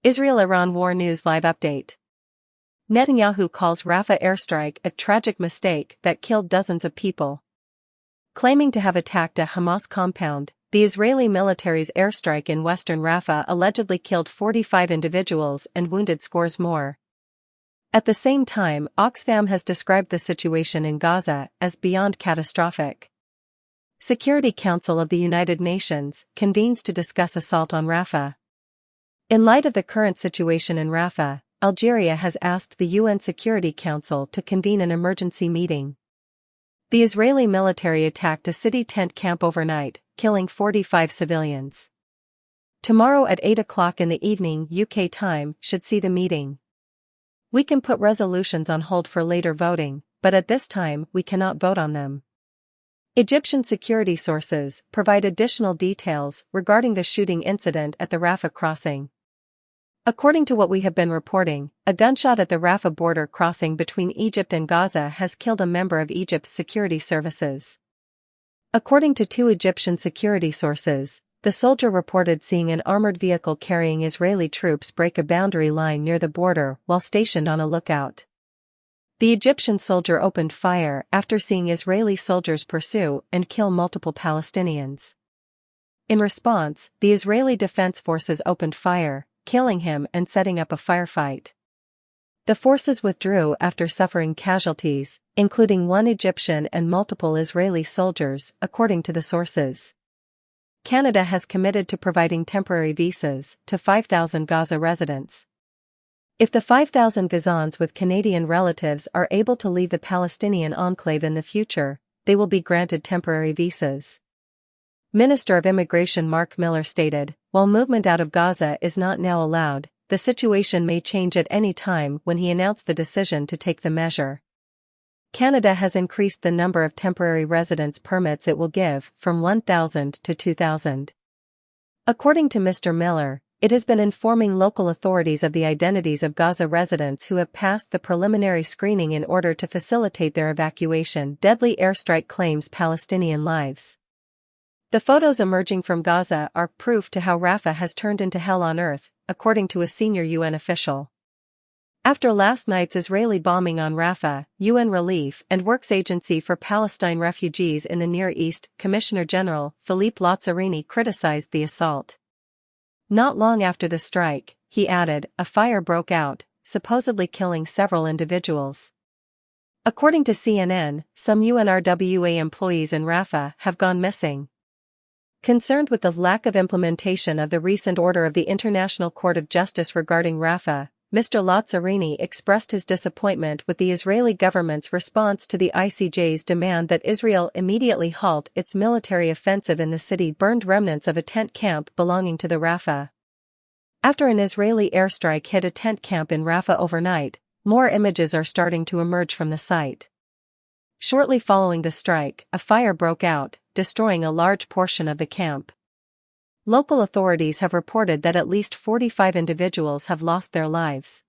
Israel-Iran War News Live Update. Netanyahu calls Rafah airstrike a tragic mistake that killed dozens of people. Claiming to have attacked a Hamas compound, the Israeli military's airstrike in western Rafah allegedly killed 45 individuals and wounded scores more. At the same time, Oxfam has described the situation in Gaza as beyond catastrophic. Security Council of the United Nations convenes to discuss assault on Rafah. In light of the current situation in Rafah, Algeria has asked the UN Security Council to convene an emergency meeting. The Israeli military attacked a city tent camp overnight, killing 45 civilians. Tomorrow at 8 o'clock in the evening UK time should see the meeting. We can put resolutions on hold for later voting, but at this time we cannot vote on them. Egyptian security sources provide additional details regarding the shooting incident at the Rafah crossing. According to what we have been reporting, a gunshot at the Rafah border crossing between Egypt and Gaza has killed a member of Egypt's security services. According to two Egyptian security sources, the soldier reported seeing an armored vehicle carrying Israeli troops break a boundary line near the border while stationed on a lookout. The Egyptian soldier opened fire after seeing Israeli soldiers pursue and kill multiple Palestinians. In response, the Israeli Defense Forces opened fire, killing him and setting up a firefight. The forces withdrew after suffering casualties, including one Egyptian and multiple Israeli soldiers, according to the sources. Canada has committed to providing temporary visas to 5,000 Gaza residents. If the 5,000 Gazans with Canadian relatives are able to leave the Palestinian enclave in the future, they will be granted temporary visas. Minister of Immigration Mark Miller stated, "While movement out of Gaza is not now allowed, the situation may change at any time," when he announced the decision to take the measure. Canada has increased the number of temporary residence permits it will give from 1,000 to 2,000. According to Mr. Miller, it has been informing local authorities of the identities of Gaza residents who have passed the preliminary screening in order to facilitate their evacuation. Deadly airstrike claims Palestinian lives. The photos emerging from Gaza are proof to how Rafah has turned into hell on earth, according to a senior UN official. After last night's Israeli bombing on Rafah, UN Relief and Works Agency for Palestine Refugees in the Near East, Commissioner General Philippe Lazzarini criticized the assault. Not long after the strike, he added, a fire broke out, supposedly killing several individuals. According to CNN, some UNRWA employees in Rafah have gone missing. Concerned with the lack of implementation of the recent order of the International Court of Justice regarding Rafah, Mr. Lazzarini expressed his disappointment with the Israeli government's response to the ICJ's demand that Israel immediately halt its military offensive in the city. Burned remnants of a tent camp belonging to the Rafah. After an Israeli airstrike hit a tent camp in Rafah overnight, more images are starting to emerge from the site. Shortly following the strike, a fire broke out, destroying a large portion of the camp. Local authorities have reported that at least 45 individuals have lost their lives.